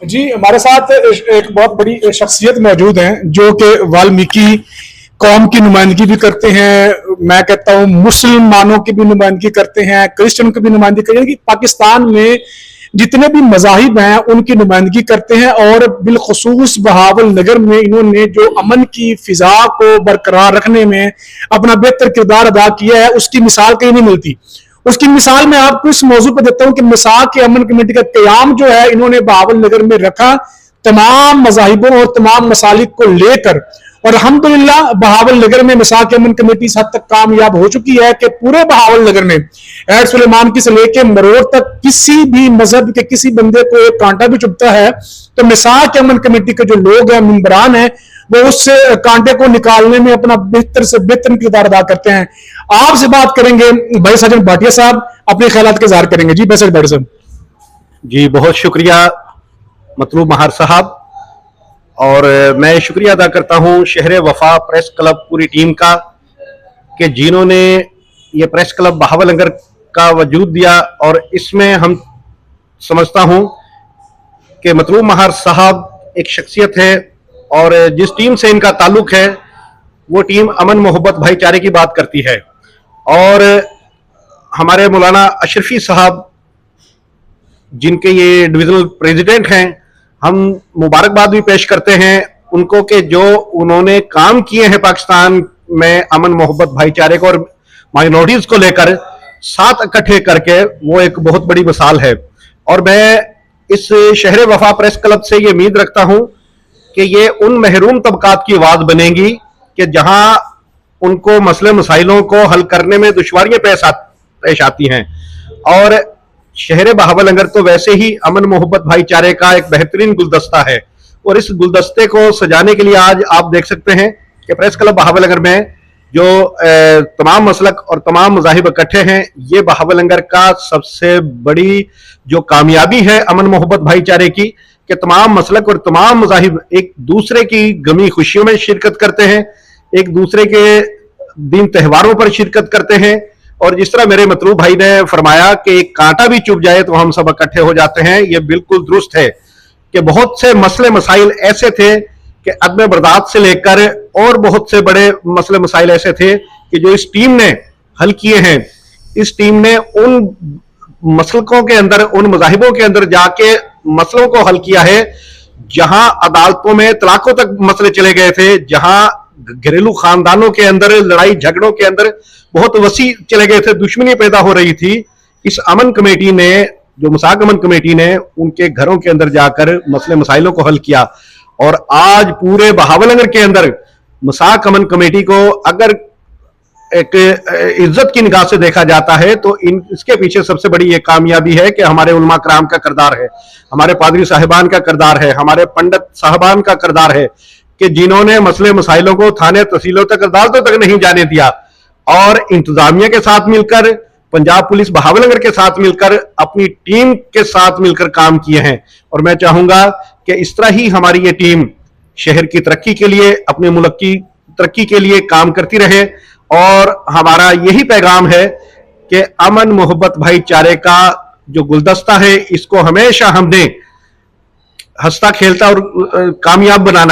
जी, हमारे साथ एक बहुत बड़ी शख्सियत मौजूद हैं जो कि वाल्मीकि कौम की नुमाइंदगी भी करते हैं। मैं कहता हूँ मुसलमानों की भी नुमाइंदगी करते हैं, क्रिश्चियन की भी नुमाइंदगी करते हैं, कि पाकिस्तान में जितने भी मजाहिब हैं उनकी नुमाइंदगी करते हैं। और बिलखसूस बहावल नगर में इन्होंने जो अमन की फिजा को बरकरार रखने में अपना बेहतर किरदार अदा किया है, उसकी मिसाल कहीं नहीं मिलती। उसकी मिसाल मैं आपको इस मौजू पर देता हूं कि मिसाक के अमन कमेटी का क्याम जो है इन्होंने बहावल नगर में रखा, तमाम मजाहिबों और तमाम मसालिक को लेकर। और अल्हम्दुलिल्लाह बहावल नगर में मिसाक अमन कमेटी इस हद तक कामयाब हो चुकी है कि पूरे बहावल नगर में एड सुलेमान की से लेके मरोड़ तक किसी भी मजहब के किसी बंदे को एक कांटा भी चुभता है तो मिसाक अमन कमेटी के जो लोग हैं, मेंबरान हैं, वो उस कांटे को निकालने में अपना बेहतर से बेहतर किरदार अदा करते हैं। आपसे बात करेंगे भाई साजन भाटिया साहब, अपने ख्यालात का इज़हार करेंगे। जी बैसल भाटी साहब। जी बहुत शुक्रिया मतलूब महार साहब, और मैं शुक्रिया अदा करता हूं शहर वफा प्रेस क्लब पूरी टीम का कि जिन्होंने ये प्रेस क्लब बहावल नगर का वजूद दिया। और इसमें हम समझता हूं कि मतलूब महार साहब एक शख्सियत है, और जिस टीम से इनका ताल्लुक है वो टीम अमन मोहब्बत भाईचारे की बात करती है। और हमारे मौलाना अशरफी साहब जिनके ये डिविजनल प्रेसिडेंट हैं, हम मुबारकबाद भी पेश करते हैं उनको कि जो उन्होंने काम किए हैं पाकिस्तान में अमन मोहब्बत भाईचारे को और माइनॉरिटीज को लेकर साथ इकट्ठे करके, वो एक बहुत बड़ी मिसाल है। और मैं इस शहर वफा प्रेस क्लब से ये उम्मीद रखता हूं कि ये उन महरूम तबकात की आवाज बनेगी कि जहां उनको मसले मसाइलों को हल करने में दुश्वारियां पेश आती हैं। और शहर बहावल नगर तो वैसे ही अमन मोहब्बत भाईचारे का एक बेहतरीन गुलदस्ता है, और इस गुलदस्ते को सजाने के लिए आज आप देख सकते हैं कि प्रेस क्लब बहावल नगर में जो तमाम मसलक और तमाम मजाहिब इकट्ठे हैं, ये बहावल नगर का सबसे बड़ी जो कामयाबी है अमन मोहब्बत भाईचारे की, कि तमाम मसलक और तमाम मजाहिब एक दूसरे की गमी खुशियों में शिरकत करते हैं, एक दूसरे के दिन त्योहारों पर शिरकत करते हैं। और जिस तरह मेरे मतलूब भाई ने फरमाया कि एक कांटा भी चुभ जाए तो हम सब इकट्ठे हो जाते हैं, ये बिल्कुल दुरुस्त है कि बहुत से मसले मसाइल ऐसे थे कि अदम बर्दाश्त से लेकर और बहुत से बड़े मसले मसाइल ऐसे थे कि जो इस टीम ने हल किए हैं। इस टीम ने उन मसलकों के अंदर, उन मजाहिबों के अंदर जाके मसलों को हल किया है जहां अदालतों में तलाकों तक मसले चले गए थे, जहां घरेलू खानदानों के अंदर लड़ाई झगड़ों के अंदर बहुत वसी चले गए थे, दुश्मनी पैदा हो रही थी। इस अमन कमेटी ने, जो मिसाक अमन कमेटी ने, उनके घरों के अंदर जाकर मसले मसाइलों को हल किया। और आज पूरे बहावल नगर के अंदर मिसाक अमन कमेटी को अगर एक इज्जत की निगाह से देखा जाता है तो इसके पीछे सबसे बड़ी ये कामयाबी है कि हमारे उलमा कराम का किरदार है, हमारे पादरी साहिबान का किरदार है, हमारे पंडित साहबान का किरदार है कि जिन्होंने मसले मसाइलों को थाने तहसीलों तक, अदालतों तक नहीं जाने दिया, और इंतजामिया के साथ मिलकर, पंजाब पुलिस बहावल नगर के साथ मिलकर, अपनी टीम के साथ मिलकर काम किए हैं। और मैं चाहूंगा कि इस तरह ही हमारी ये टीम शहर की तरक्की के लिए, अपने मुल्क की तरक्की के लिए काम करती रहे। और हमारा यही पैगाम है कि अमन मोहब्बत भाईचारे का जो गुलदस्ता है, इसको हमेशा हमने हंसता खेलता और कामयाब बनाना है।